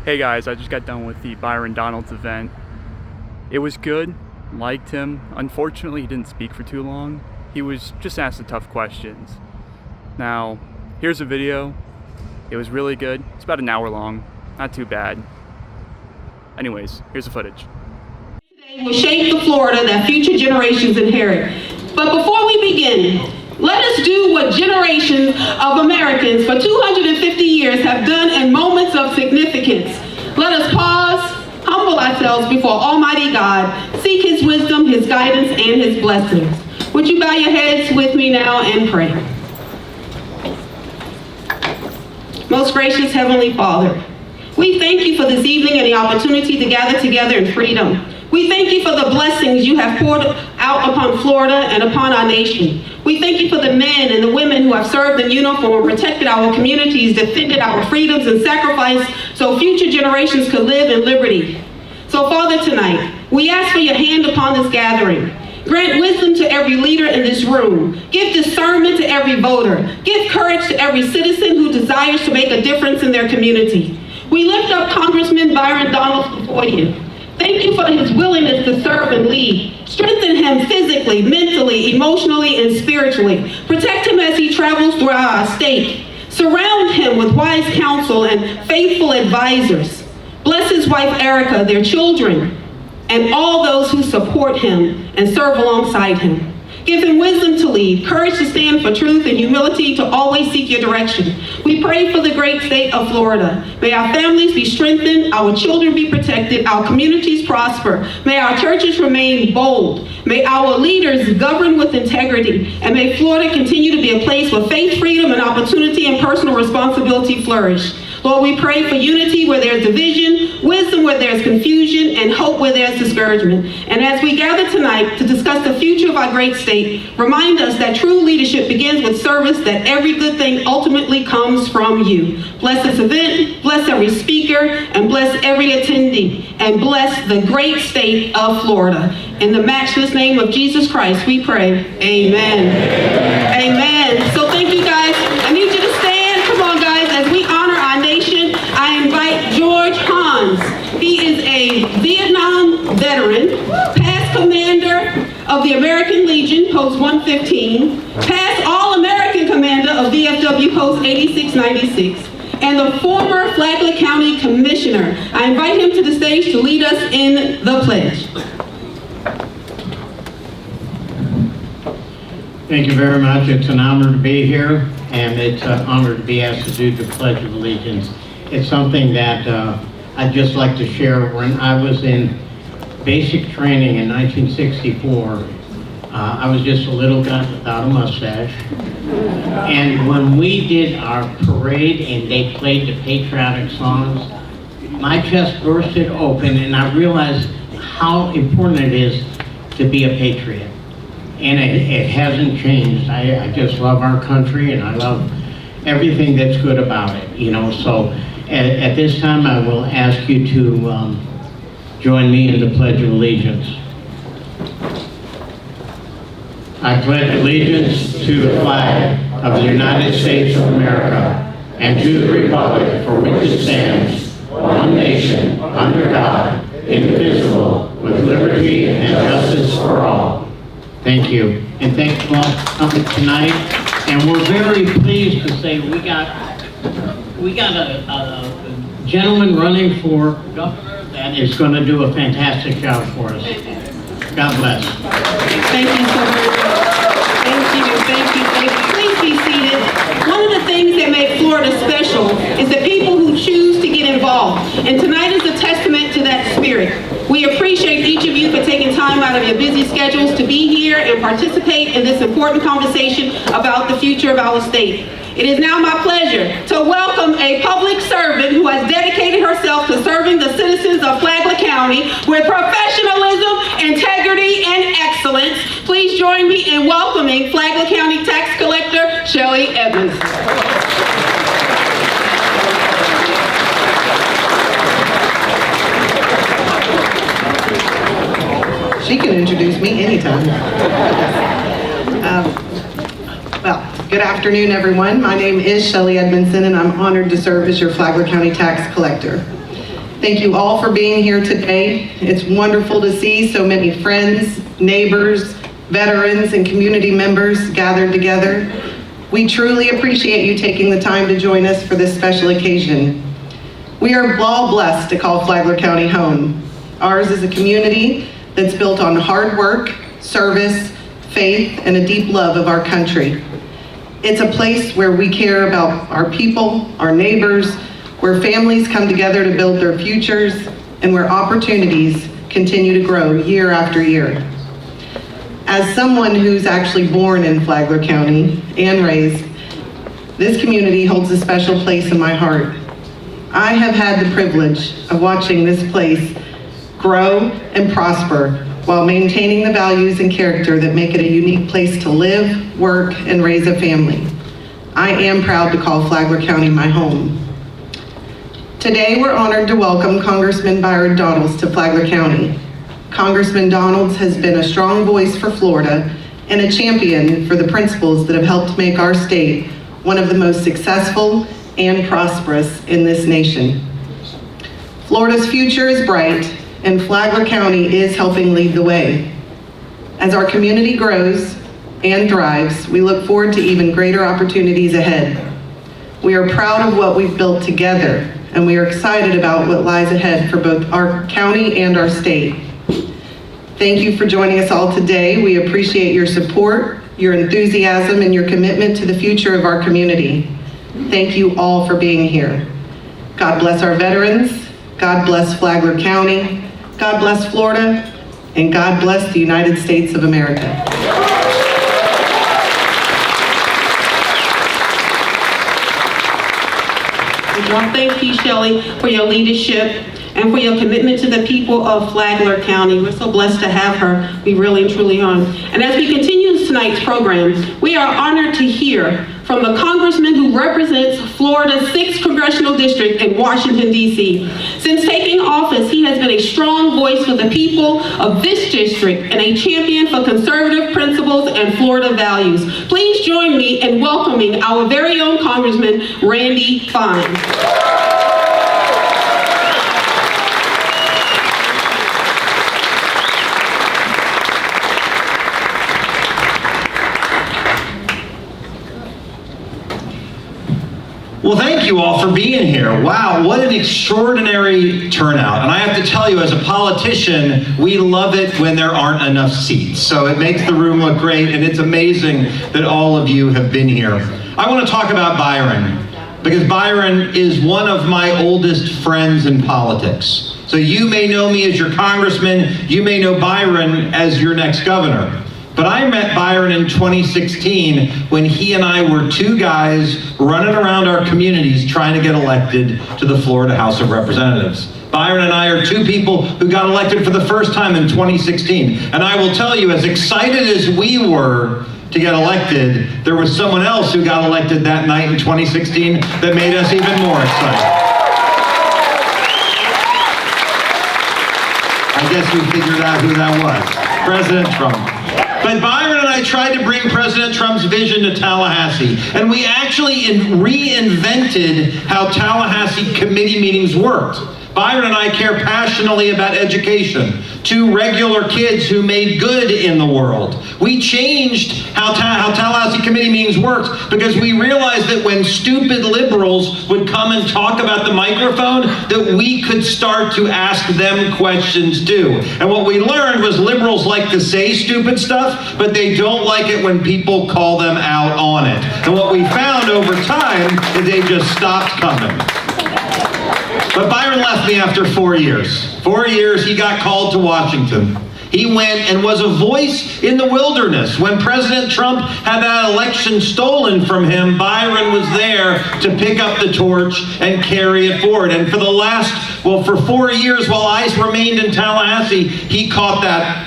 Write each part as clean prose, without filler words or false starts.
Hey guys, I just got done with the Byron Donalds event. It was good, liked him. Unfortunately, he didn't speak for too long. He was just asked the tough questions. Now, here's a video. It was really good. It's about an hour long, not too bad. Anyways, here's the footage. Today will shape the Florida that future generations inherit. But before we begin, let us do what generations of Americans for 250 years have done in moments of significance. Let us pause, humble ourselves before Almighty God, seek His wisdom, His guidance, and His blessings. Would you bow your heads with me now and pray? Most gracious Heavenly Father, we thank you for this evening and the opportunity to gather together in freedom. We thank you for the blessings you have poured out upon Florida and upon our nation. We thank you for the men and the women who have served in uniform, protected our communities, defended our freedoms, and sacrificed so future generations could live in liberty. So, Father, tonight, we ask for your hand upon this gathering. Grant wisdom to every leader in this room. Give discernment to every voter. Give courage to every citizen who desires to make a difference in their community. We lift up Congressman Byron Donalds before you. Thank you for his willingness to serve and lead. Strengthen him physically, mentally, emotionally, and spiritually. Protect him as he travels throughout our state. Surround him with wise counsel and faithful advisors. Bless his wife Erica, their children, and all those who support him and serve alongside him. Give him wisdom to lead, courage to stand for truth, and humility to always seek your direction. We pray for the great state of Florida. May our families be strengthened, our children be protected, our communities prosper. May our churches remain bold. May our leaders govern with integrity. And may Florida continue to be a place where faith, freedom, and opportunity and personal responsibility flourish. Lord, we pray for unity where there's division, wisdom where there's confusion, and hope where there's discouragement. And as we gather tonight to discuss the future of our great state, remind us that true leadership begins with service, that every good thing ultimately comes from you. Bless this event, bless every speaker, and bless every attendee, and bless the great state of Florida. In the matchless name of Jesus Christ, we pray. Amen. Amen. So thank you guys. I need you to stand. Come on, guys, as we honor our nation. I invite George Hans. He is a Vietnam veteran, past commander of the American Legion, Post 115, past All-American commander of VFW Post 8696, and the former Flagler County Commissioner. I invite him to the stage to lead us in the pledge. Thank you very much. It's an honor to be here, and it's an honor to be asked to do the Pledge of Allegiance. It's something that I'd just like to share. When I was in basic training in 1964, I was just a little guy without a mustache. And when we did our parade and they played the patriotic songs, my chest bursted open and I realized how important it is to be a patriot. And it hasn't changed. I just love our country and I love everything that's good about it, you know. So at this time I will ask you to join me in the Pledge of Allegiance. I pledge allegiance to the flag of the United States of America and to the republic for which it stands, one nation, under God, indivisible, with liberty and justice for all. Thank you. And thank you all for coming tonight. And we're very pleased to say we got a gentleman running for governor that is going to do a fantastic job for us. God bless. Thank you so very much. Thank you. Please be seated. One of the things that make Florida special is the people who choose to get involved. And tonight is a testament to that spirit. We appreciate each of you for taking time out of your busy schedules to be here and participate in this important conversation about the future of our state. It is now my pleasure to welcome a public servant who has dedicated herself to serving the citizens of Flagler County with professionalism, integrity, and excellence. Please join me in welcoming Flagler County Tax Collector Shelley Evans. She can introduce me anytime. Well, good afternoon, everyone. My name is Shelley Edmondson, and I'm honored to serve as your Flagler County Tax Collector. Thank you all for being here today. It's wonderful to see so many friends, neighbors, veterans, and community members gathered together. We truly appreciate you taking the time to join us for this special occasion. We are all blessed to call Flagler County home. Ours is a community that's built on hard work, service, faith, and a deep love of our country. It's a place where we care about our people, our neighbors, where families come together to build their futures, and where opportunities continue to grow year after year. As someone who's actually born in Flagler County and raised, this community holds a special place in my heart. I have had the privilege of watching this place grow and prosper while maintaining the values and character that make it a unique place to live, work, and raise a family. I am proud to call Flagler County my home. Today, we're honored to welcome Congressman Byron Donalds to Flagler County. Congressman Donalds has been a strong voice for Florida and a champion for the principles that have helped make our state one of the most successful and prosperous in this nation. Florida's future is bright, and Flagler County is helping lead the way. As our community grows and thrives, we look forward to even greater opportunities ahead. We are proud of what we've built together, and we are excited about what lies ahead for both our county and our state. Thank you for joining us all today. We appreciate your support, your enthusiasm, and your commitment to the future of our community. Thank you all for being here. God bless our veterans, God bless Flagler County, God bless Florida, and God bless the United States of America. Well, thank you, Shelley, for your leadership and for your commitment to the people of Flagler County. We're so blessed to have her. We really and truly are. And as we continue tonight's program, we are honored to hear from the congressman who represents Florida's 6th Congressional District in Washington, D.C. Since taking office, he has been a strong voice for the people of this district and a champion for conservative principles and Florida values. Please join me in welcoming our very own Congressman, Randy Fine. Well, thank you all for being here. Wow, what an extraordinary turnout. And I have to tell you, as a politician, we love it when there aren't enough seats. So it makes the room look great, and it's amazing that all of you have been here. I want to talk about Byron, because Byron is one of my oldest friends in politics. So you may know me as your congressman, you may know Byron as your next governor. But I met Byron in 2016 when he and I were two guys running around our communities trying to get elected to the Florida House of Representatives. Byron and I are two people who got elected for the first time in 2016. And I will tell you, as excited as we were to get elected, there was someone else who got elected that night in 2016 that made us even more excited. I guess we figured out who that was. President Trump. But Byron and I tried to bring President Trump's vision to Tallahassee, and we actually reinvented how Tallahassee committee meetings worked. Byron and I care passionately about education, two regular kids who made good in the world. We changed how Tallahassee committee meetings worked because we realized that when stupid liberals would come and talk about the microphone, that we could start to ask them questions too. And what we learned was liberals like to say stupid stuff, but they don't like it when people call them out on it. And what we found over time is they just stopped coming. But Byron left me after 4 years. 4 years, he got called to Washington. He went and was a voice in the wilderness. When President Trump had that election stolen from him, Byron was there to pick up the torch and carry it forward. And for for 4 years while I remained in Tallahassee, he caught that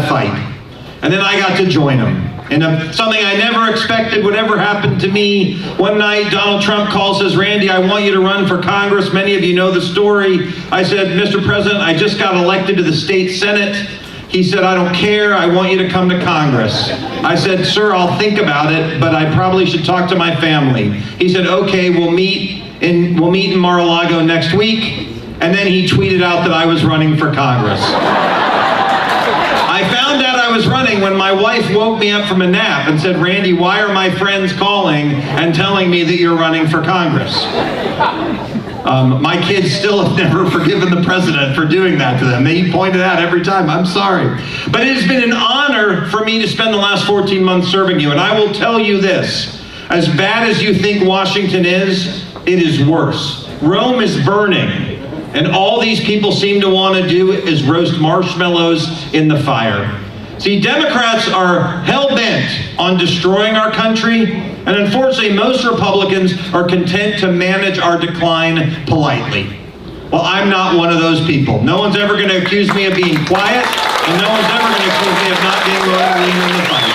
fight. And then I got to join him. And something I never expected would ever happen to me. One night, Donald Trump calls, says, "Randy, I want you to run for Congress." Many of you know the story. I said, "Mr. President, I just got elected to the state Senate." He said, "I don't care. I want you to come to Congress." I said, "Sir, I'll think about it, but I probably should talk to my family." He said, "Okay, we'll meet in Mar-a-Lago next week." and then he tweeted out that I was running for Congress. I found out I was running when my wife woke me up from a nap and said, "Randy, why are my friends calling and telling me that you're running for Congress?" My kids still have never forgiven the president for doing that to them. They pointed out every time, "I'm sorry." But it has been an honor for me to spend the last 14 months serving you. And I will tell you this, as bad as you think Washington is, it is worse. Rome is burning. And all these people seem to want to do is roast marshmallows in the fire. See, Democrats are hell-bent on destroying our country, and unfortunately, most Republicans are content to manage our decline politely. Well, I'm not one of those people. No one's ever going to accuse me of being quiet, and no one's ever going to accuse me of not being willing to lean in the fight.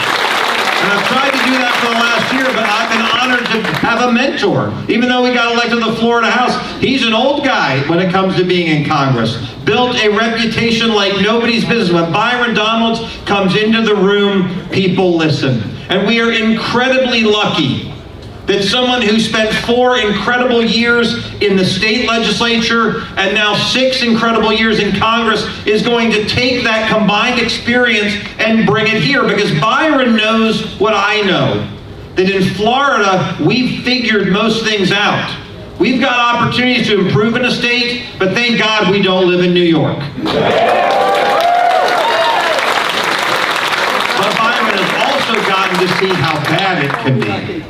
And I've tried to do that for the last year, but I've been honored to have a mentor. Even though we got elected to the Florida House, he's an old guy when it comes to being in Congress. Built a reputation like nobody's business. When Byron Donalds comes into the room, people listen. And we are incredibly lucky that someone who spent 4 incredible years in the state legislature and now 6 incredible years in Congress is going to take that combined experience and bring it here, because Byron knows what I know, that in Florida, we've figured most things out. We've got opportunities to improve in a state, but thank God we don't live in New York. But Byron has also gotten to see how bad it can be.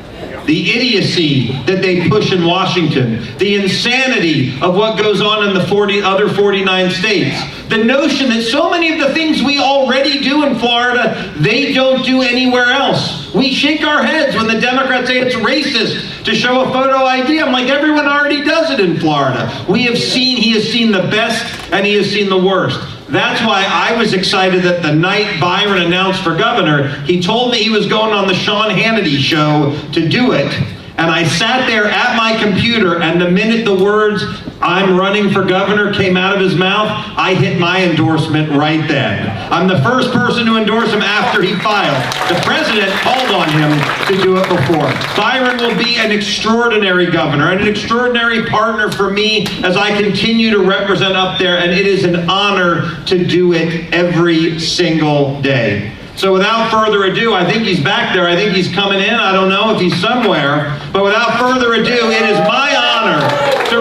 The idiocy that they push in Washington, the insanity of what goes on in the other 49 states, the notion that so many of the things we already do in Florida, they don't do anywhere else. We shake our heads when the Democrats say it's racist to show a photo ID. I'm like, everyone already does it in Florida. He has seen the best and he has seen the worst. That's why I was excited that the night Byron announced for governor, he told me he was going on the Sean Hannity show to do it. And I sat there at my computer, and the minute the words, "I'm running for governor," came out of his mouth, I hit my endorsement right then. I'm the first person to endorse him after he filed. The president called on him to do it before. Byron will be an extraordinary governor and an extraordinary partner for me as I continue to represent up there, and it is an honor to do it every single day. So without further ado, I think he's back there. I think he's coming in. I don't know if he's somewhere. But without further ado, it is my honor to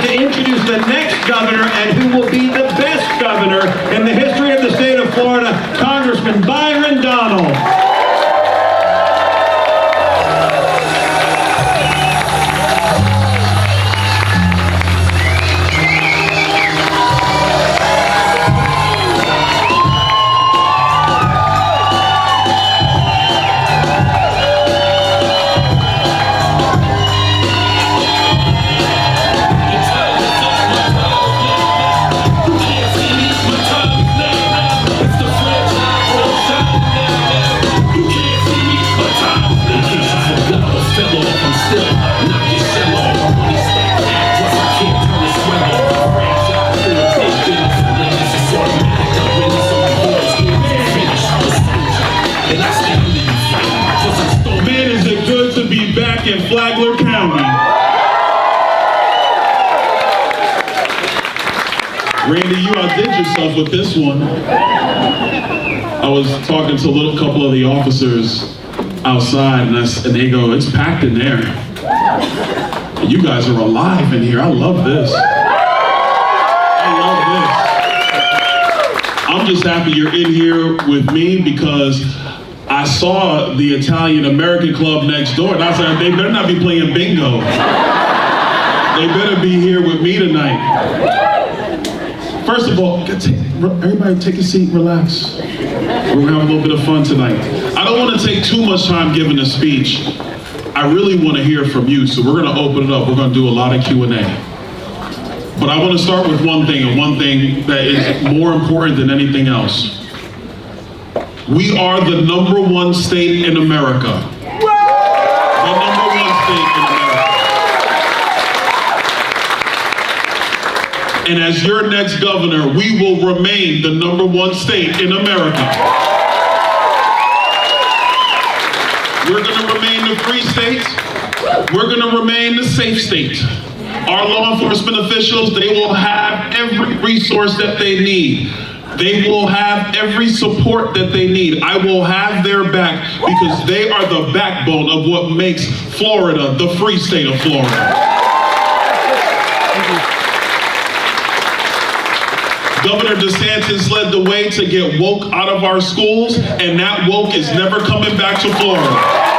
to introduce the next governor, and who will be the best governor in the history of the state of Florida, Congressman Byron Donalds. In Flagler County. Randy, you outdid yourself with this one. I was talking to a couple of the officers outside, and they go, "It's packed in there. You guys are alive in here. I love this. I love this. I'm just happy you're in here with me, because I saw the Italian American club next door, and I said, they better not be playing bingo. They better be here with me tonight. First of all, everybody take a seat, relax. We're gonna have a little bit of fun tonight. I don't want to take too much time giving a speech. I really want to hear from you, so we're gonna open it up. We're gonna do a lot of Q&A. But I want to start with one thing, and one thing that is more important than anything else. We are the #1 state in America. The #1 state in America. And as your next governor, we will remain the #1 state in America. We're going to remain the free state. We're going to remain the safe state. Our law enforcement officials, they will have every resource that they need. They will have every support that they need. I will have their back because they are the backbone of what makes Florida the free state of Florida. Governor DeSantis led the way to get woke out of our schools, and that woke is never coming back to Florida.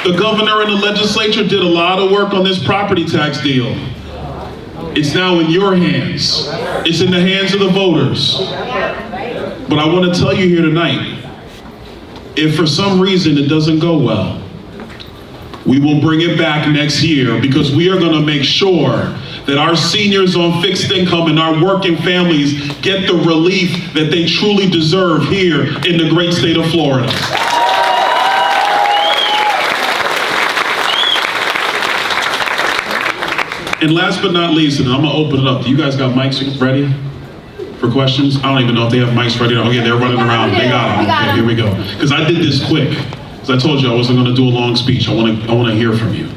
The governor and the legislature did a lot of work on this property tax deal. It's now in your hands. It's in the hands of the voters. But I want to tell you here tonight, if for some reason it doesn't go well, we will bring it back next year because we are going to make sure that our seniors on fixed income and our working families get the relief that they truly deserve here in the great state of Florida. And last but not least, and I'm going to open it up. Do you guys got mics ready for questions? I don't even know if they have mics ready. Oh yeah, they're running around. They got them. Okay, here we go. Because I did this quick. As I told you, I wasn't going to do a long speech. I want to hear from you.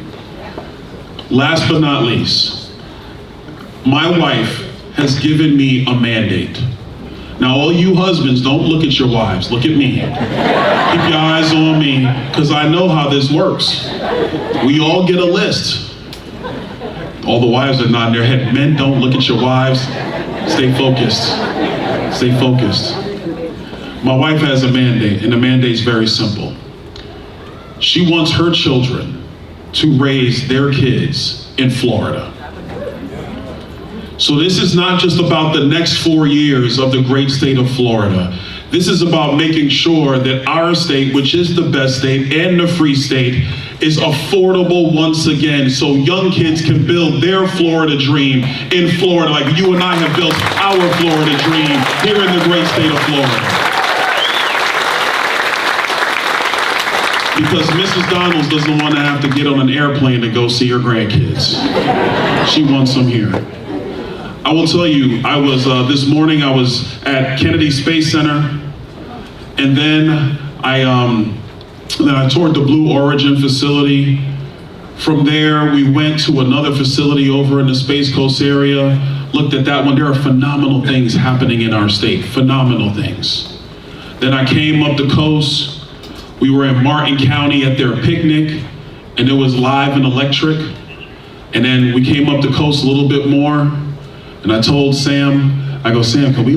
Last but not least, my wife has given me a mandate. Now, all you husbands, don't look at your wives. Look at me. Keep your eyes on me, because I know how this works. We all get a list. All the wives are nodding their head. Men, don't look at your wives. Stay focused. Stay focused. My wife has a mandate, and the mandate's very simple. She wants her children to raise their kids in Florida. So this is not just about the next 4 years of the great state of Florida. This is about making sure that our state, which is the best state and the free state, is affordable once again, so young kids can build their Florida dream in Florida, like you and I have built our Florida dream here in the great state of Florida. Because Mrs. Donalds doesn't want to have to get on an airplane to go see her grandkids. She wants them here. I will tell you, I was, this morning I was at Kennedy Space Center, and then I toured the Blue Origin facility. From there, we went to another facility over in the Space Coast area, looked at that one. There are phenomenal things happening in our state, phenomenal things. Then I came up the coast. We were in Martin County at their picnic, and it was live and electric. And then we came up the coast a little bit more, and I told Sam, I go, Sam, can we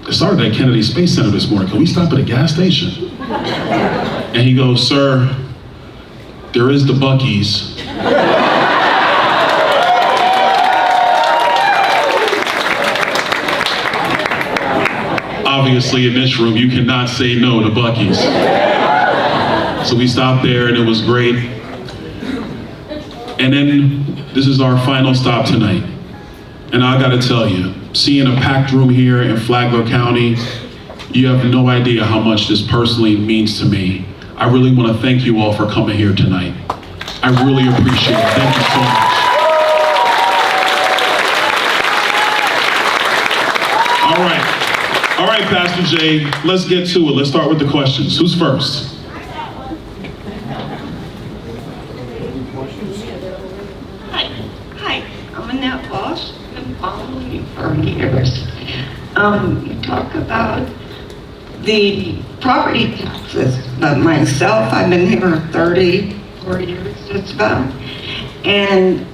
it started at Kennedy Space Center this morning, can we stop at a gas station? And he goes, sir, there is the Buc-ee's. Obviously in this room, you cannot say no to Buc-ee's. So we stopped there and it was great. And then this is our final stop tonight. And I gotta tell you, seeing a packed room here in Flagler County, you have no idea how much this personally means to me. I really wanna thank you all for coming here tonight. I really appreciate it. Thank you so much. All right, Pastor Jay, let's get to it. Let's start with the questions. Who's first? Hi, I'm Annette Walsh. I've been following you for years. You talk about the property taxes, but myself, I've been here 34 years just about, and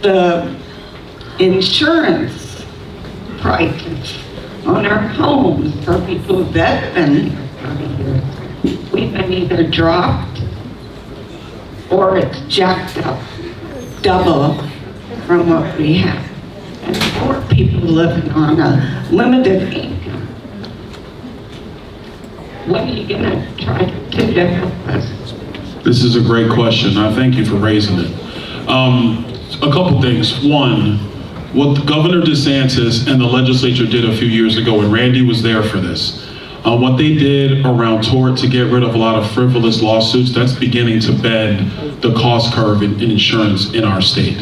the insurance prices on our homes for people that have been here 30 years, we've been either dropped or it's jacked up double from what we have. And poor people living on a limited income. What are you gonna try to do to help us? This is a great question. I thank you for raising it. A couple things. One, what Governor DeSantis and the legislature did a few years ago, and Randy was there for this, what they did around tort to get rid of a lot of frivolous lawsuits, that's beginning to bend the cost curve in insurance in our state.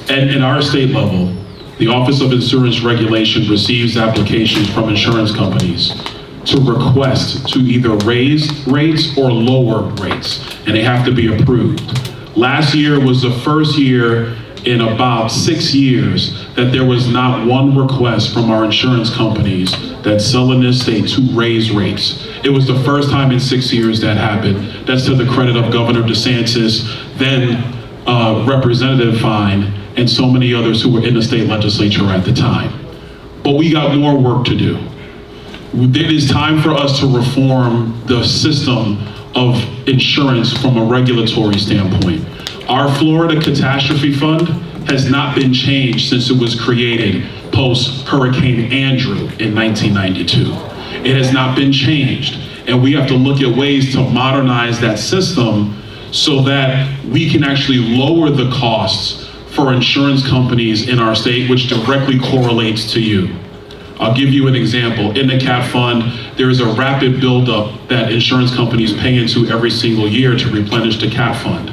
And in our state level, the Office of Insurance Regulation receives applications from insurance companies to request to either raise rates or lower rates, and they have to be approved. Last year was the first year in about 6 years that there was not one request from our insurance companies that sell in this state to raise rates. It was the first time in 6 years that happened. That's to the credit of Governor DeSantis, then Representative Fine, and so many others who were in the state legislature at the time. But we got more work to do. It is time for us to reform the system of insurance from a regulatory standpoint. Our Florida Catastrophe Fund has not been changed since it was created post Hurricane Andrew in 1992. It has not been changed, and we have to look at ways to modernize that system so that we can actually lower the costs for insurance companies in our state, which directly correlates to you. I'll give you an example. In the CAT fund, there is a rapid buildup that insurance companies pay into every single year to replenish the CAT fund.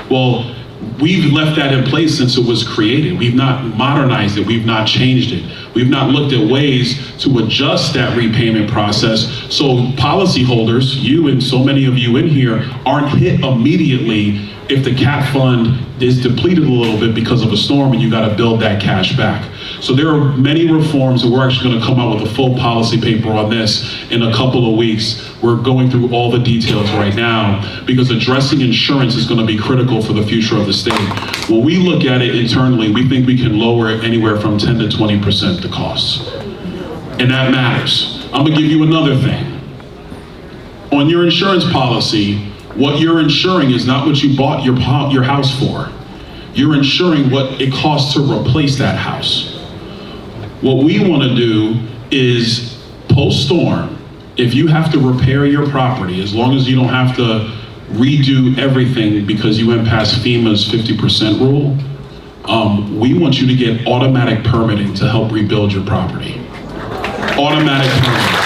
Well, we've left that in place since it was created. We've not modernized it, we've not changed it. We've not looked at ways to adjust that repayment process so policyholders, you and so many of you in here, aren't hit immediately if the CAT fund is depleted a little bit because of a storm and you gotta build that cash back. So there are many reforms, and we're actually gonna come out with a full policy paper on this in a couple of weeks. We're going through all the details right now because addressing insurance is gonna be critical for the future of the state. When we look at it internally, we think we can lower it anywhere from 10 to 20% the costs. And that matters. I'm gonna give you another thing. On your insurance policy, what you're insuring is not what you bought your house for. You're insuring what it costs to replace that house. What we want to do is post-storm, if you have to repair your property, as long as you don't have to redo everything because you went past FEMA's 50% rule, we want you to get automatic permitting to help rebuild your property. Automatic permitting.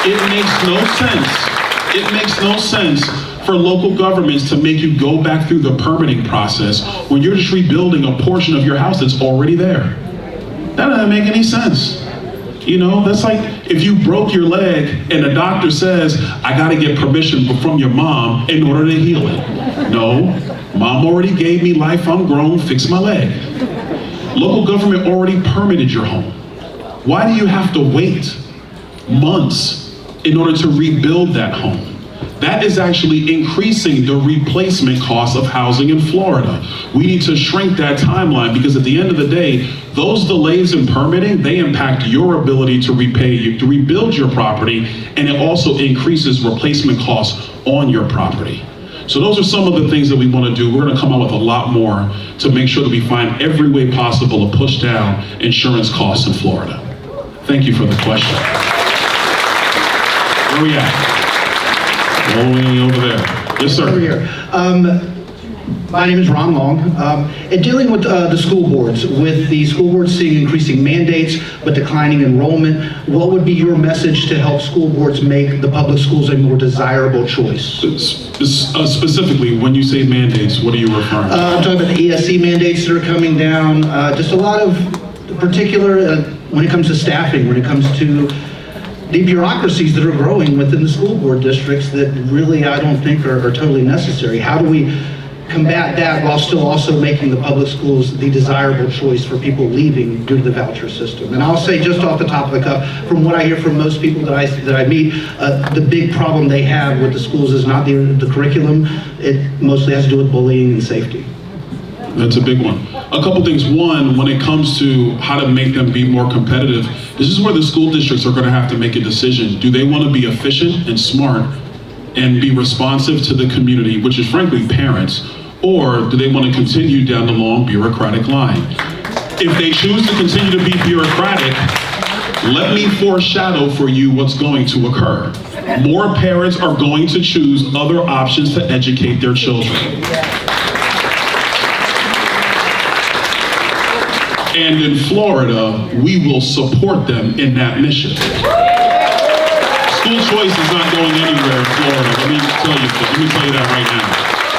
It makes no sense. It makes no sense for local governments to make you go back through the permitting process when you're just rebuilding a portion of your house that's already there. That doesn't make any sense. You know, that's like if you broke your leg and the doctor says, I gotta get permission from your mom in order to heal it. No, mom already gave me life, I'm grown, fix my leg. Local government already permitted your home. Why do you have to wait months in order to rebuild that home? That is actually increasing the replacement cost of housing in Florida. We need to shrink that timeline because at the end of the day, those delays in permitting, they impact your ability to rebuild your property, and it also increases replacement costs on your property. So those are some of the things that we want to do. We're going to come out with a lot more to make sure that we find every way possible to push down insurance costs in Florida. Thank you for the question. Where are we at? All the way over there. Yes, sir. Over here. My name is Ron Long. In dealing with the school boards, with the school boards seeing increasing mandates but declining enrollment, what would be your message to help school boards make the public schools a more desirable choice? Specifically, when you say mandates, what are you referring to? I'm talking about the ESC mandates that are coming down, just a lot of particular, when it comes to staffing, when it comes to the bureaucracies that are growing within the school board districts that really I don't think are totally necessary. How do we combat that while still also making the public schools the desirable choice for people leaving due to the voucher system? And I'll say just off the top of the cuff, from what I hear from most people that I meet, the big problem they have with the schools is not the curriculum. It mostly has to do with bullying and safety. That's a big one. A couple things. One, when it comes to how to make them be more competitive, this is where the school districts are going to have to make a decision. Do they want to be efficient and smart and be responsive to the community, which is frankly parents, or do they want to continue down the long bureaucratic line? If they choose to continue to be bureaucratic, let me foreshadow for you what's going to occur. More parents are going to choose other options to educate their children. And in Florida, we will support them in that mission. School choice is not going anywhere in Florida. Let me tell you that right now.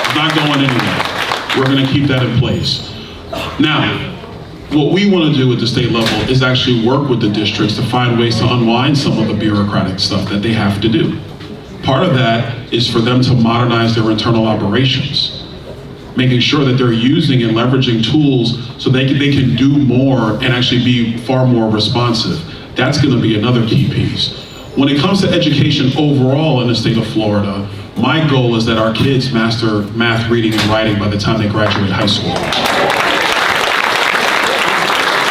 It's not going anywhere. We're going to keep that in place. Now, What we want to do at the state level is actually work with the districts to find ways to unwind some of the bureaucratic stuff that they have to do. Part of that is for them to modernize their internal operations, making sure that they're using and leveraging tools so they can do more and actually be far more responsive. That's going to be another key piece. When it comes to education overall in the state of Florida, my goal is that our kids master math, reading, and writing by the time they graduate high school.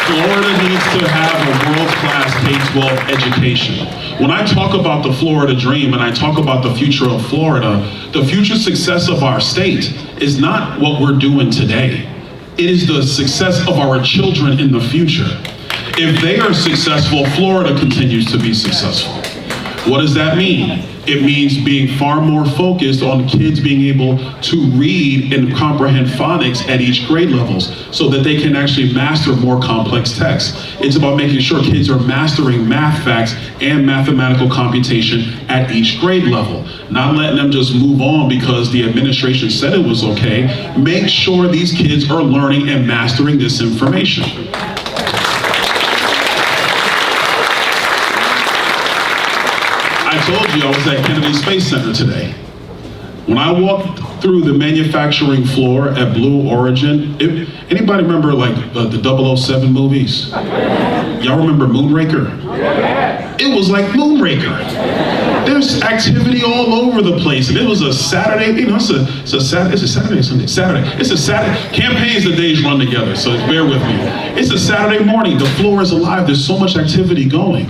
Florida needs to have a world-class K-12 education. When I talk about the Florida dream and I talk about the future of Florida, the future success of our state is not what we're doing today. It is the success of our children in the future. If they are successful, Florida continues to be successful. What does that mean? It means being far more focused on kids being able to read and comprehend phonics at each grade levels so that they can actually master more complex texts. It's about making sure kids are mastering math facts and mathematical computation at each grade level. Not letting them just move on because the administration said it was okay. Make sure these kids are learning and mastering this information. I told you I was at Kennedy Space Center today. When I walked through the manufacturing floor at Blue Origin, anybody remember like the 007 movies? Y'all remember Moonraker? It was like Moonraker. There's activity all over the place, and it was a Saturday. You know, it's a Saturday or Sunday. Saturday. It's a Saturday. Campaigns, the days run together, so bear with me. It's a Saturday morning. The floor is alive. There's so much activity going.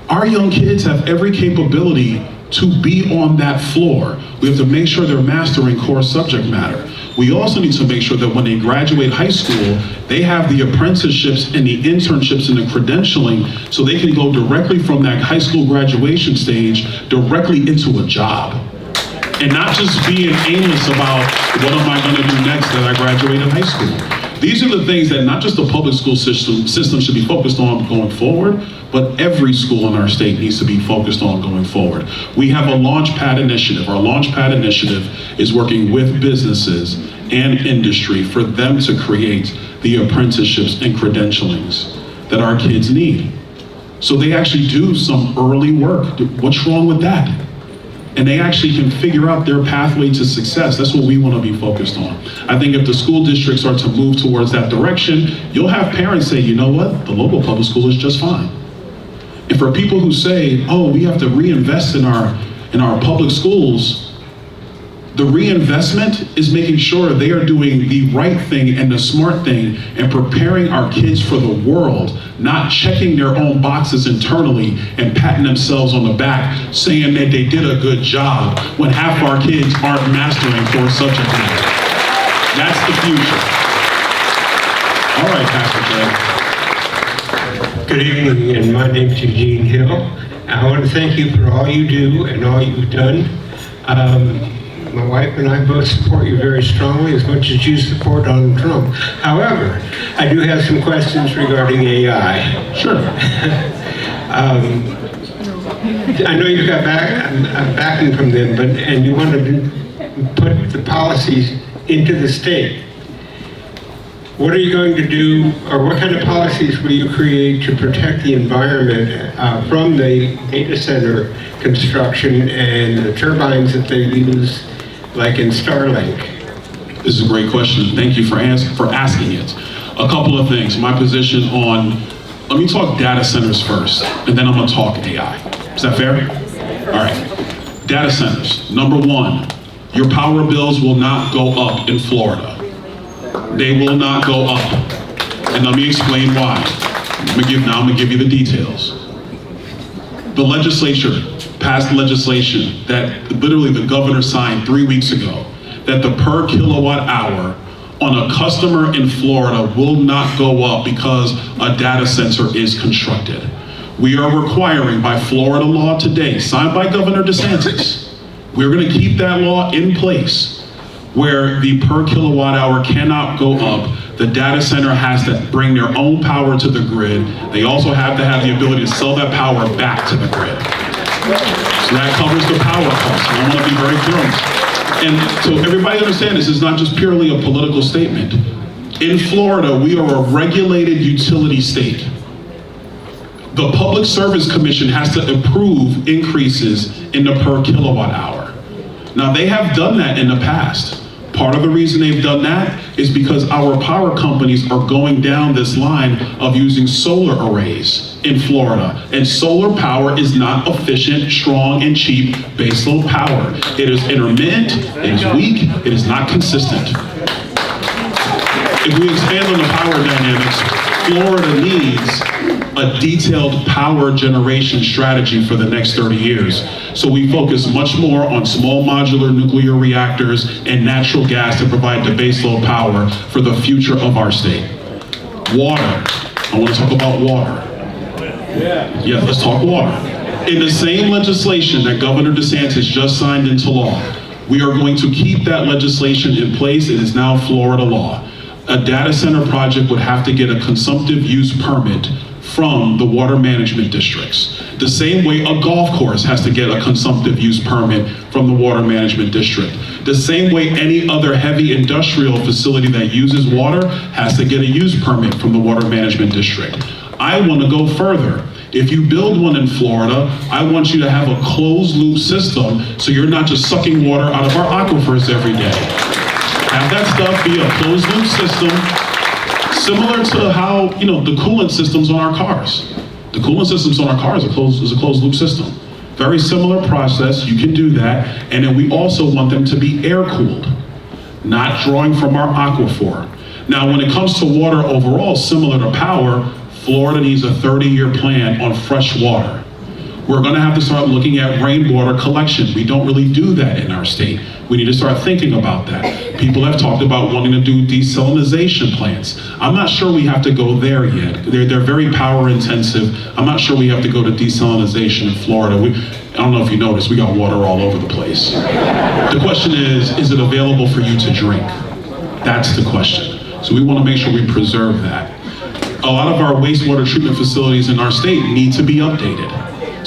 Our young kids have every capability to be on that floor. We have to make sure they're mastering core subject matter. We also need to make sure that when they graduate high school, they have the apprenticeships and the internships and the credentialing so they can go directly from that high school graduation stage directly into a job. And not just being aimless about what am I gonna do next that I graduate in high school. These are the things that not just the public school system should be focused on going forward, but every school in our state needs to be focused on going forward. We have a Launchpad initiative. Our Launchpad initiative is working with businesses and industry for them to create the apprenticeships and credentialings that our kids need. So they actually do some early work. What's wrong with that? And they actually can figure out their pathway to success. That's what we want to be focused on. I think if the school districts are to move towards that direction, you'll have parents say, you know what, the local public school is just fine. And for people who say, oh, we have to reinvest in our public schools, the reinvestment is making sure they are doing the right thing and the smart thing and preparing our kids for the world, not checking their own boxes internally and patting themselves on the back saying that they did a good job when half our kids aren't mastering core subject matter. That's the future. All right, Pastor Jay. Good evening, and my name is Eugene Hill. I want to thank you for all you do and all you've done. My wife and I both support you very strongly, as much as you support Donald Trump. However, I do have some questions regarding AI. Sure. I know you got backing from them, and you want to put the policies into the state. What are you going to do, or what kind of policies will you create to protect the environment from the data center construction and the turbines that they use, like in Starlink? This is a great question. Thank you for asking it. A couple of things. My position on, let me talk data centers first, and then I'm going to talk AI. Is that fair? All right. Data centers. Number one, your power bills will not go up in Florida. They will not go up. And let me explain why. I'm gonna give you the details. The legislature passed legislation that literally the governor signed 3 weeks ago that the per kilowatt hour on a customer in Florida will not go up because a data center is constructed. We are requiring by Florida law today, signed by Governor DeSantis, we're gonna keep that law in place where the per kilowatt hour cannot go up. The data center has to bring their own power to the grid. They also have to have the ability to sell that power back to the grid. So that covers the power cost. I want to be very clear on this. And so everybody understand this is not just purely a political statement. In Florida, we are a regulated utility state. The Public Service Commission has to approve increases in the per kilowatt hour. Now, they have done that in the past. Part of the reason they've done that is because our power companies are going down this line of using solar arrays in Florida. And solar power is not efficient, strong, and cheap baseload power. It is intermittent, it is weak, it is not consistent. If we expand on the power dynamics, Florida needs a detailed power generation strategy for the next 30 years. So we focus much more on small modular nuclear reactors and natural gas to provide the baseload power for the future of our state. Water. I want to talk about water. Yes, let's talk water. In the same legislation that Governor DeSantis just signed into law, we are going to keep that legislation in place. It is now Florida law. A data center project would have to get a consumptive use permit from the water management districts. The same way a golf course has to get a consumptive use permit from the water management district. The same way any other heavy industrial facility that uses water has to get a use permit from the water management district. I want to go further. If you build one in Florida, I want you to have a closed loop system so you're not just sucking water out of our aquifers every day. Have that stuff be a closed loop system, similar to how, the coolant systems on our cars. The coolant systems on our cars is a closed loop system. Very similar process, you can do that. And then we also want them to be air cooled, not drawing from our aquifer. Now, when it comes to water overall, similar to power, Florida needs a 30-year plan on fresh water. We're gonna have to start looking at rainwater collection. We don't really do that in our state. We need to start thinking about that. People have talked about wanting to do desalination plants. I'm not sure we have to go there yet. They're very power intensive. I'm not sure we have to go to desalination in Florida. I don't know if you noticed, we got water all over the place. The question is it available for you to drink? That's the question. So we wanna make sure we preserve that. A lot of our wastewater treatment facilities in our state need to be updated.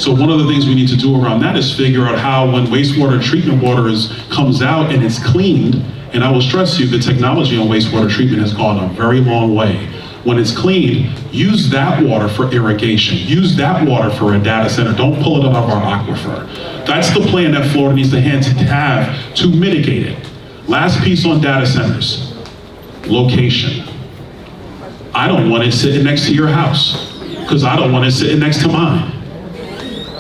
So one of the things we need to do around that is figure out how when wastewater treatment water comes out and it's cleaned, and I will stress you, the technology on wastewater treatment has gone a very long way. When it's cleaned, use that water for irrigation. Use that water for a data center. Don't pull it out of our aquifer. That's the plan that Florida needs to have to mitigate it. Last piece on data centers, location. I don't want it sitting next to your house because I don't want it sitting next to mine.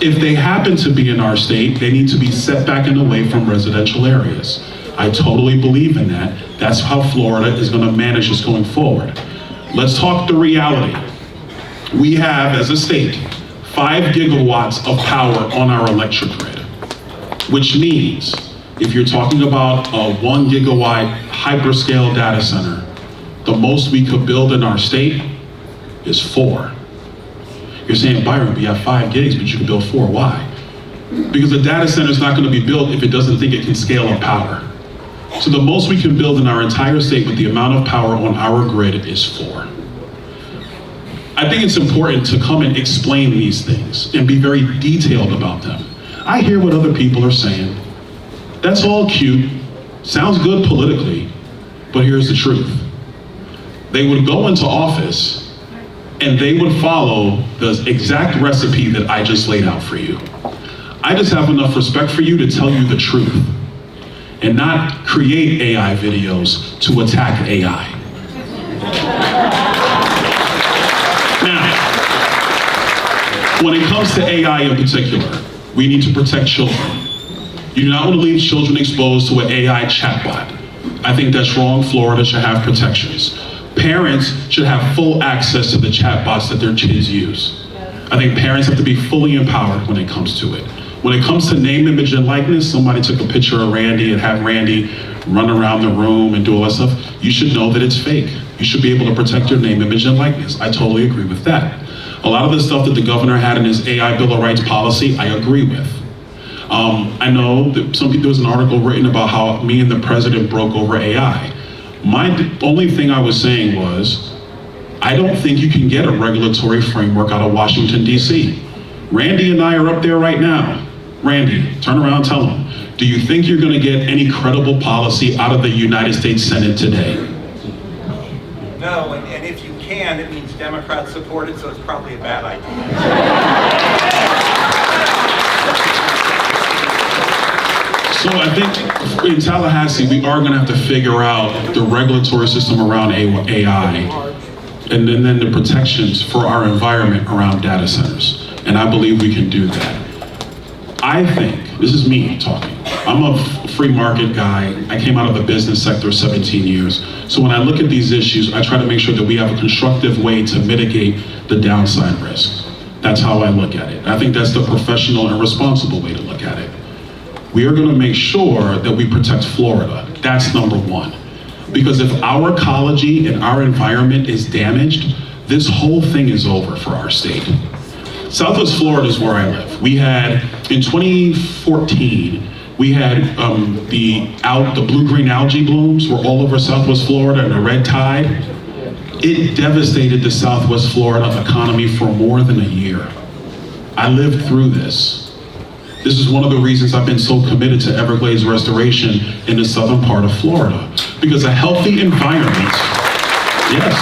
If they happen to be in our state, they need to be set back and away from residential areas. I totally believe in that. That's how Florida is going to manage this going forward. Let's talk the reality. We have, as a state, 5 gigawatts of power on our electric grid, which means if you're talking about a 1 gigawatt hyperscale data center, the most we could build in our state is 4. You're saying, Byron, we have 5 gigs, but you can build 4. Why? Because a data center is not going to be built if it doesn't think it can scale up power. So the most we can build in our entire state with the amount of power on our grid is 4. I think it's important to come and explain these things and be very detailed about them. I hear what other people are saying. That's all cute, sounds good politically, but here's the truth. They would go into office and they would follow the exact recipe that I just laid out for you. I just have enough respect for you to tell you the truth and not create AI videos to attack AI. Now, when it comes to AI in particular, we need to protect children. You do not want to leave children exposed to an AI chatbot. I think that's wrong. Florida should have protections. Parents should have full access to the chatbots that their kids use. I think parents have to be fully empowered when it comes to it. When it comes to name, image, and likeness, somebody took a picture of Randy and had Randy run around the room and do all that stuff. You should know that it's fake. You should be able to protect your name, image, and likeness. I totally agree with that. A lot of the stuff that the governor had in his AI Bill of Rights policy, I agree with. I know that there was an article written about how me and the president broke over AI. My only thing I was saying was, I don't think you can get a regulatory framework out of Washington, D.C. Randy and I are up there right now. Randy, turn around and tell him, do you think you're gonna get any credible policy out of the United States Senate today? understand it means Democrats support it, so it's probably a bad idea. So I think in Tallahassee, we are going to have to figure out the regulatory system around AI and then the protections for our environment around data centers. And I believe we can do that. I think, this is me talking, I'm a free market guy. I came out of the business sector 17 years. So when I look at these issues, I try to make sure that we have a constructive way to mitigate the downside risks. That's how I look at it. I think that's the professional and responsible way to look at it. We are going to make sure that we protect Florida. That's number one. Because if our ecology and our environment is damaged, this whole thing is over for our state. Southwest Florida is where I live. We had, in 2014, we had the blue-green algae blooms were all over Southwest Florida and the red tide. It devastated the Southwest Florida economy for more than a year. I lived through this. This is one of the reasons I've been so committed to Everglades restoration in the southern part of Florida. Because a healthy environment, yes,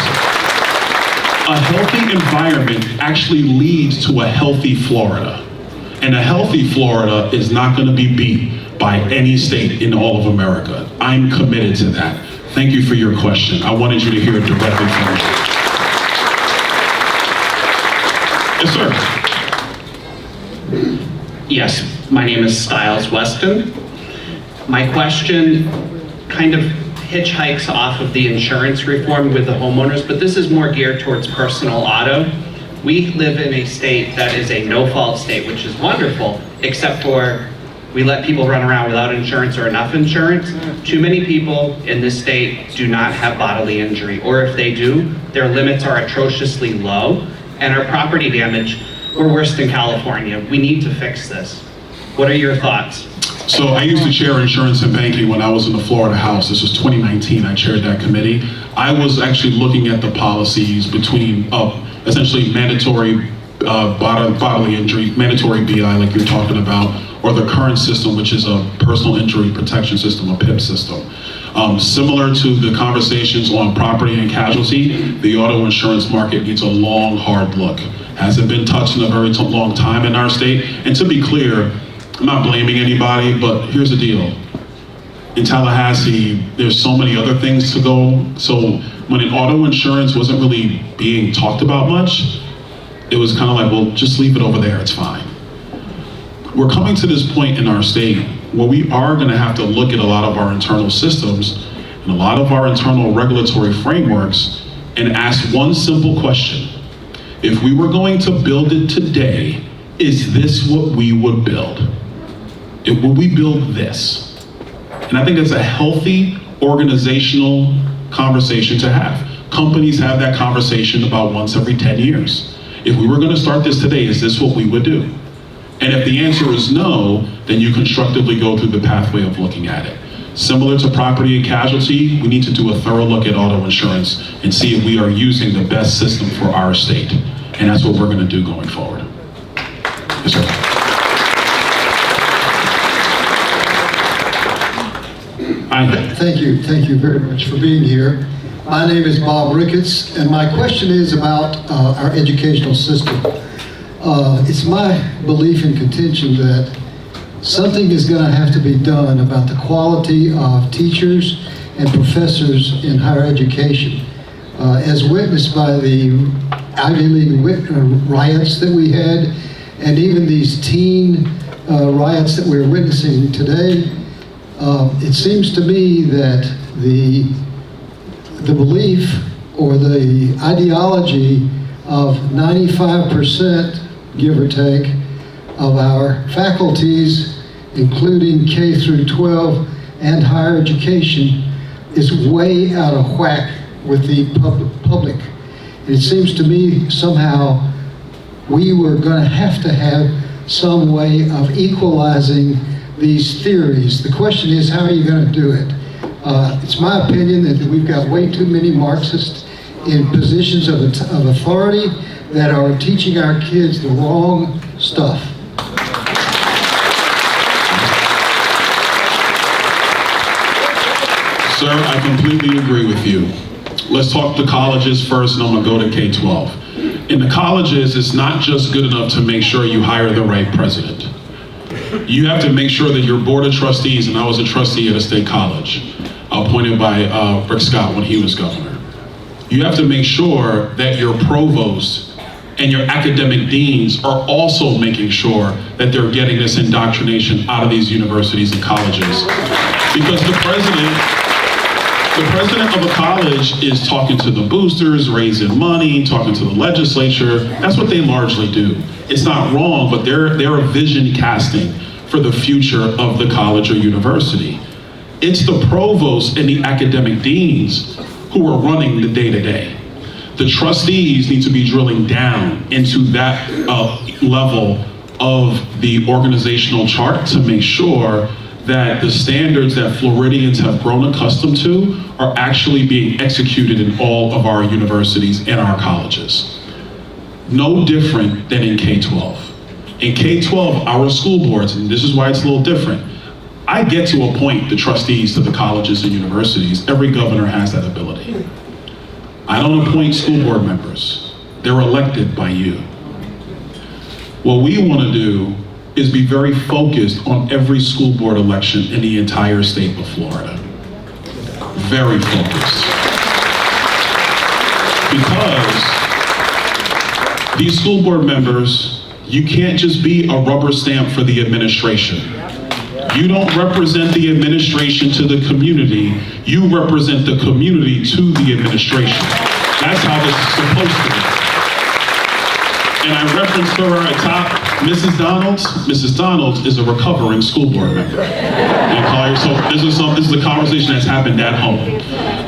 a healthy environment actually leads to a healthy Florida. And a healthy Florida is not going to be beat by any state in all of America. I'm committed to that. Thank you for your question. I wanted you to hear it directly from me. Yes, sir. Yes, my name is Stiles Weston. My question kind of hitchhikes off of the insurance reform with the homeowners, but this is more geared towards personal auto. We live in a state that is a no-fault state, which is wonderful, except for we let people run around without insurance or enough insurance. Too many people in this state do not have bodily injury, or if they do, their limits are atrociously low, and our property damage, we're worse than California. We need to fix this. What are your thoughts? So I used to chair insurance and banking when I was in the Florida House. This was 2019, I chaired that committee. I was actually looking at the policies between essentially mandatory bodily injury, mandatory BI like you're talking about, or the current system, which is a personal injury protection system, a PIP system. Similar to the conversations on property and casualty, the auto insurance market needs a long, hard look. Hasn't been touched in a very long time in our state. And to be clear, I'm not blaming anybody, but here's the deal. In Tallahassee, there's so many other things to go. So when an auto insurance wasn't really being talked about much, it was kind of like, well, just leave it over there, it's fine. We're coming to this point in our state where we are gonna have to look at a lot of our internal systems and a lot of our internal regulatory frameworks and ask one simple question. If we were going to build it today, is this what we would build? Would we build this? And I think it's a healthy organizational conversation to have. Companies have that conversation about once every 10 years. If we were going to start this today, is this what we would do? And if the answer is no, then you constructively go through the pathway of looking at it. Similar to property and casualty, we need to do a thorough look at auto insurance and see if we are using the best system for our state. And that's what we're going to do going forward. Yes, sir. Thank you very much for being here. My name is Bob Ricketts, and my question is about our educational system. It's my belief and contention that something is going to have to be done about the quality of teachers and professors in higher education, as witnessed by the Ivy League riots that we had, and even these teen riots that we're witnessing today. It seems to me that the belief or the ideology of 95%, give or take, of our faculties, including K through 12 and higher education, is way out of whack with the public. And it seems to me somehow we were going to have some way of equalizing these theories. The question is, how are you going to do it? It's my opinion that we've got way too many Marxists in positions of authority that are teaching our kids the wrong stuff. Sir, I completely agree with you. let's talk the colleges first, and I'm gonna go to K-12. In the colleges, it's not just good enough to make sure you hire the right president. You have to make sure that your board of trustees, and I was a trustee at a state college, appointed by Rick Scott when he was governor. You have to make sure that your provost and your academic deans are also making sure that they're getting this indoctrination out of these universities and colleges. Because the president of a college is talking to the boosters, raising money, talking to the legislature. That's what they largely do. It's not wrong, but they're a vision casting for the future of the college or university. It's the provost and the academic deans who are running the day-to-day. The trustees need to be drilling down into that level of the organizational chart to make sure that the standards that Floridians have grown accustomed to are actually being executed in all of our universities and our colleges. No different than in K-12. In K-12, our school boards, and this is why it's a little different, I get to appoint the trustees to the colleges and universities. Every governor has that ability. I don't appoint school board members. They're elected by you. What we want to do is be very focused on every school board election in the entire state of Florida. Very focused. Because these school board members, you can't just be a rubber stamp for the administration. You don't represent the administration to the community, you represent the community to the administration. That's how this is supposed to be. And I referenced her at top, Mrs. Donalds. Mrs. Donalds is a recovering school board member. So this is a conversation that's happened at home.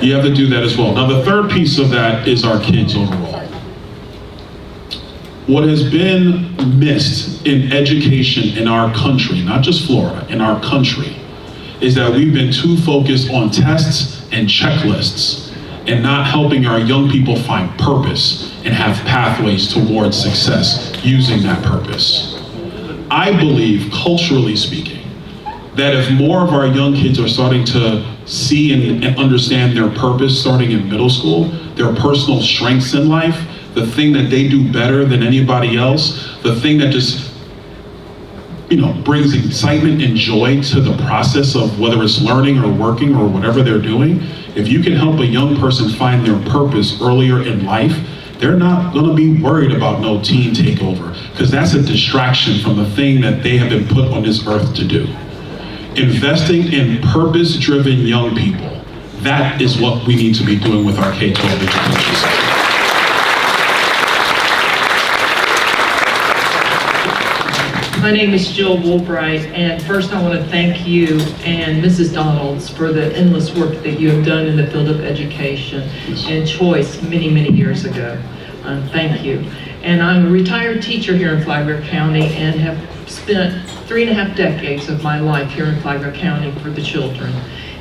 You have to do that as well. Now the third piece of that is our kids overall. What has been missed in education in our country, not just Florida, in our country, is that we've been too focused on tests and checklists and not helping our young people find purpose and have pathways towards success using that purpose. I believe, culturally speaking, that if more of our young kids are starting to see and understand their purpose starting in middle school, their personal strengths in life, the thing that they do better than anybody else, the thing that just, brings excitement and joy to the process of whether it's learning or working or whatever they're doing, if you can help a young person find their purpose earlier in life, they're not gonna be worried about no teen takeover, because that's a distraction from the thing that they have been put on this earth to do. Investing in purpose-driven young people, that is what we need to be doing with our K-12 education system. My name is Jill Woolbright, and first I want to thank you and Mrs. Donalds for the endless work that you have done in the field of education and choice many, many years ago. Thank you. And I'm a retired teacher here in Flagler County and have spent 3.5 decades of my life here in Flagler County for the children.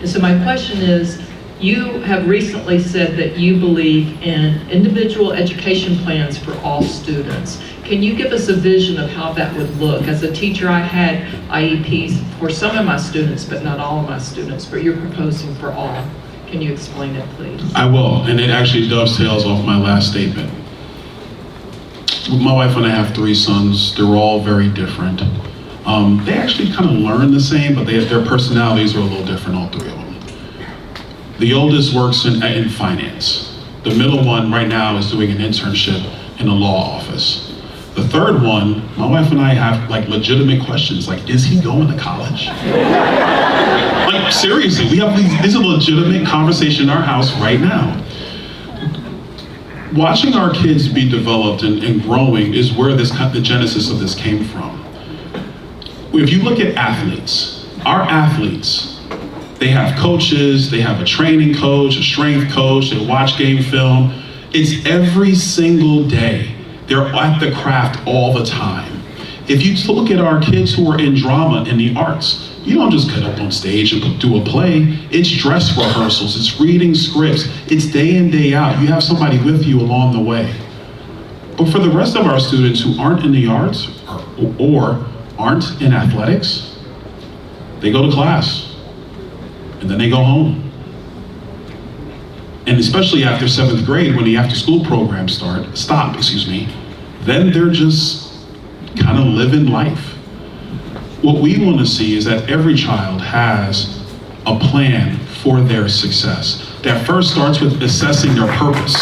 And so my question is, you have recently said that you believe in individual education plans for all students. Can you give us a vision of how that would look? As a teacher, I had IEPs for some of my students, but not all of my students, but you're proposing for all. Can you explain it, please? I will, and it actually dovetails off my last statement. My wife and I have 3 sons. They're all very different. They actually kind of learn the same, but their personalities are a little different, all 3 of them. The oldest works in finance. The middle one right now is doing an internship in a law office. The third one, my wife and I have legitimate questions, is he going to college? Seriously, we have these are legitimate conversation in our house right now. Watching our kids be developed and growing is where the genesis of this came from. If you look at athletes, our athletes, they have coaches, they have a training coach, a strength coach, they watch game film. It's every single day. They're at the craft all the time. If you look at our kids who are in drama in the arts, you don't just get up on stage and do a play. It's dress rehearsals, it's reading scripts, it's day in, day out. You have somebody with you along the way. But for the rest of our students who aren't in the arts or aren't in athletics, they go to class and then they go home. and especially after 7th grade, when the after-school programs stop, then they're just kind of living life. What we want to see is that every child has a plan for their success. That first starts with assessing their purpose.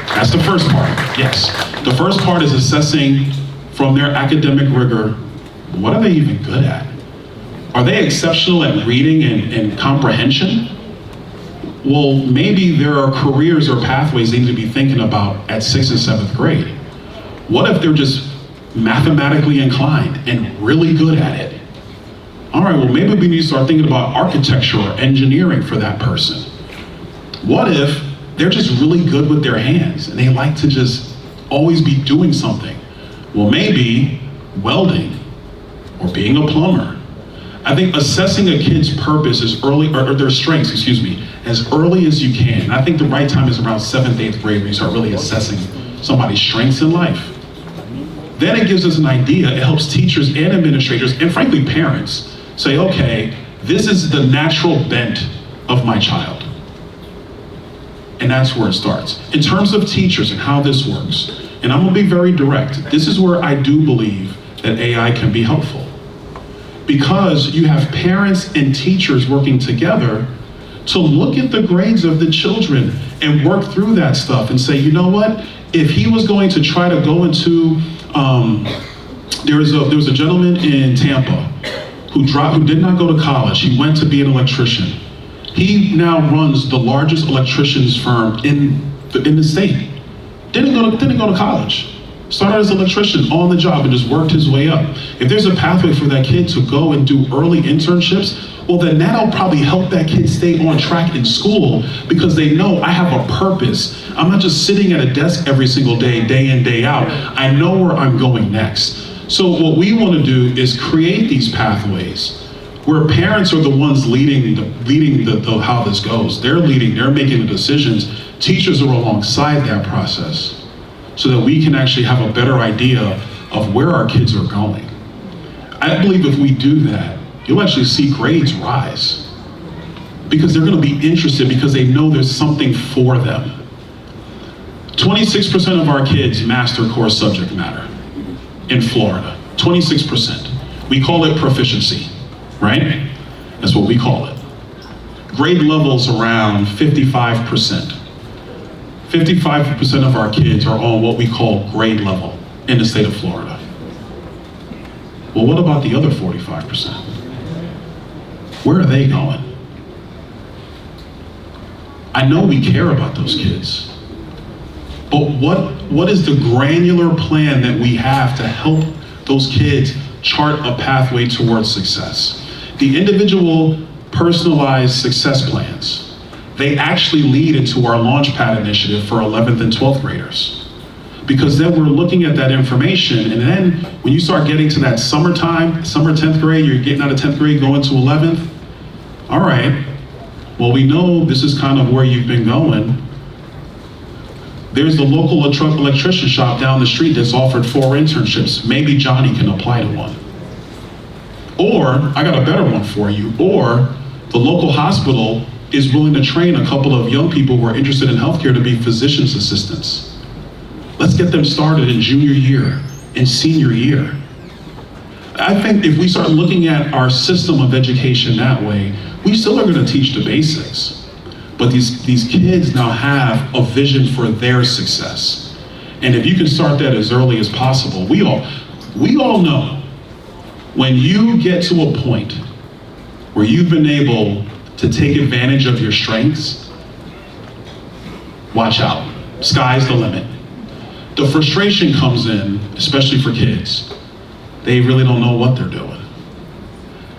That's the first part, yes. The first part is assessing from their academic rigor, what are they even good at? Are they exceptional at reading and comprehension? Well, maybe there are careers or pathways they need to be thinking about at 6th and 7th grade. What if they're just mathematically inclined and really good at it? All right, well, maybe we need to start thinking about architecture or engineering for that person. What if they're just really good with their hands and they like to just always be doing something? Well, maybe welding or being a plumber. I think assessing a kid's purpose as early, or their strengths, as early as you can. I think the right time is around 7th, 8th grade when you start really assessing somebody's strengths in life. Then it gives us an idea. It helps teachers and administrators, and frankly parents, say, okay, this is the natural bent of my child. And that's where it starts. In terms of teachers and how this works, and I'm gonna be very direct, this is where I do believe that AI can be helpful. Because you have parents and teachers working together to look at the grades of the children and work through that stuff and say, you know what, if he was going to try to go into, there was a gentleman in Tampa who did not go to college. He went to be an electrician. He now runs the largest electricians firm in the state. Didn't go to college. Started as an electrician on the job and just worked his way up. If there's a pathway for that kid to go and do early internships, well then that'll probably help that kid stay on track in school because they know I have a purpose. I'm not just sitting at a desk every single day in, day out. I know where I'm going next. So what we want to do is create these pathways where parents are the ones leading the how this goes. They're making the decisions. Teachers are alongside that process so that we can actually have a better idea of where our kids are going. I believe if we do that, you'll actually see grades rise because they're going to be interested because they know there's something for them. 26% of our kids master core subject matter in Florida, 26%. We call it proficiency, right? That's what we call it. Grade levels around 55%. 55% of our kids are on what we call grade level in the state of Florida. Well, what about the other 45%? Where are they going? I know we care about those kids, but what is the granular plan that we have to help those kids chart a pathway towards success? The individual personalized success plans, they actually lead into our Launchpad initiative for 11th and 12th graders. Because then we're looking at that information, and then when you start getting to that summertime, summer 10th grade, you're getting out of 10th grade, going to 11th, all right, well, we know this is kind of where you've been going. There's the local electrician shop down the street that's offered 4 internships. Maybe Johnny can apply to one. Or, I got a better one for you, or the local hospital is willing to train a couple of young people who are interested in healthcare to be physician's assistants. Let's get them started in junior year and senior year. I think if we start looking at our system of education that way, we still are going to teach the basics. But these kids now have a vision for their success. And if you can start that as early as possible, we all know when you get to a point where you've been able to take advantage of your strengths, watch out. Sky's the limit. The frustration comes in, especially for kids. They really don't know what they're doing.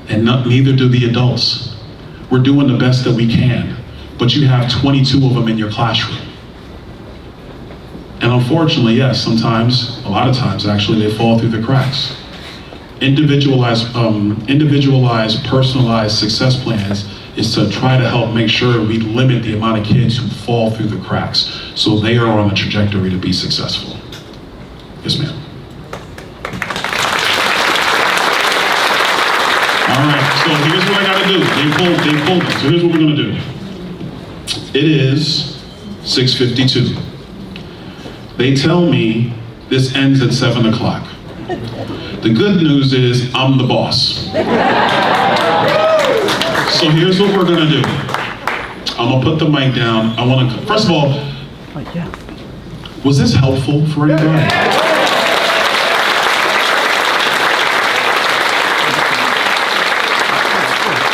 And neither do the adults. We're doing the best that we can, but you have 22 of them in your classroom. And unfortunately, yes, sometimes, a lot of times actually, they fall through the cracks. Individualized, personalized success plans is to try to help make sure we limit the amount of kids who fall through the cracks so they are on a trajectory to be successful. Yes, ma'am. All right, so here's what I gotta do. They pulled me, so here's what we're gonna do. It is 6:52. They tell me this ends at 7 o'clock. The good news is I'm the boss. So here's what we're gonna do. I'm gonna put the mic down. I wanna, first of all, was this helpful for anybody?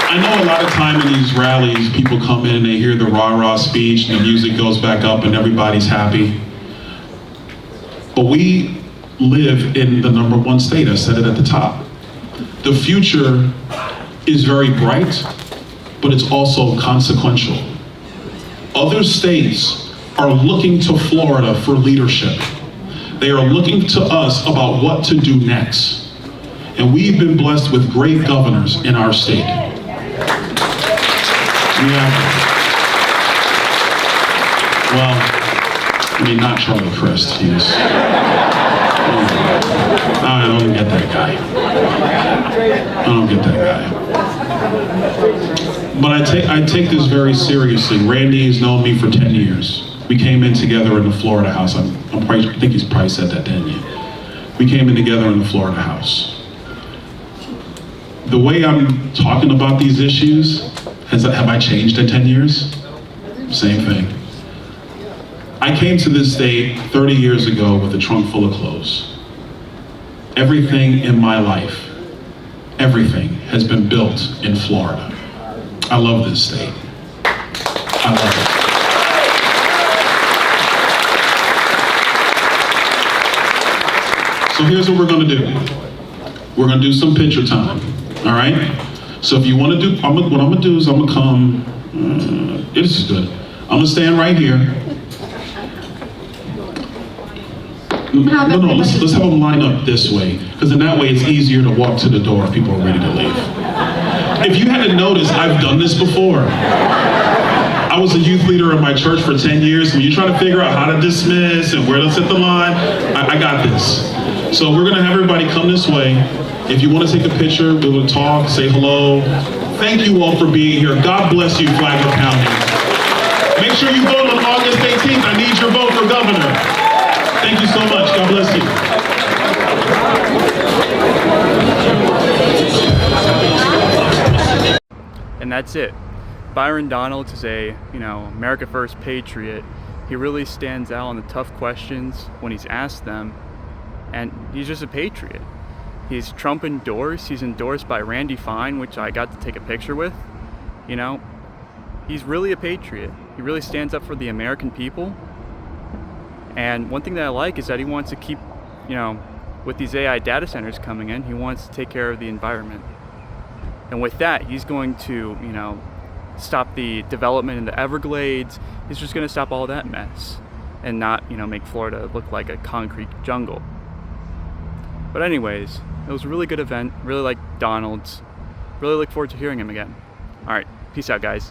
I know a lot of time in these rallies, people come in and they hear the rah-rah speech and the music goes back up and everybody's happy. But we live in the #1 state, I said it at the top. The future is very bright, but it's also consequential. Other states are looking to Florida for leadership. They are looking to us about what to do next. And we've been blessed with great governors in our state. Well, I mean, not Charlie Crist, he's, I don't get that guy. I don't get that guy. But I take this very seriously. Randy has known me for 10 years. We came in together in the Florida house. I think he's probably said that, didn't he? We came in together in the Florida house. The way I'm talking about these issues, have I changed in 10 years? Same thing. I came to this state 30 years ago with a trunk full of clothes. Everything in my life, everything has been built in Florida. I love this state. I love it. So here's what we're gonna do. We're gonna do some picture time, all right? So if you wanna do, what I'm gonna do is I'm gonna come, this is good. I'm gonna stand right here. No, let's have them line up this way, because in that way it's easier to walk to the door if people are ready to leave. If you hadn't noticed, I've done this before. I was a youth leader in my church for 10 years. When you're trying to figure out how to dismiss and where to set the line, I got this. So we're gonna have everybody come this way. If you want to take a picture, we will talk, say hello. Thank you all for being here. God bless you, Flagler County. Make sure you vote on August 18th. I need your vote for governor. Thank you so much. God bless you. And that's it. Byron Donalds is a, America First patriot. He really stands out on the tough questions when he's asked them, and he's just a patriot. He's Trump endorsed. He's endorsed by Randy Fine, which I got to take a picture with. He's really a patriot. He really stands up for the American people. And one thing that I like is that he wants to keep, with these AI data centers coming in, he wants to take care of the environment. And with that, he's going to, stop the development in the Everglades. He's just going to stop all that mess and not, make Florida look like a concrete jungle. But anyways, it was a really good event. Really like Donalds. Really look forward to hearing him again. All right, peace out, guys.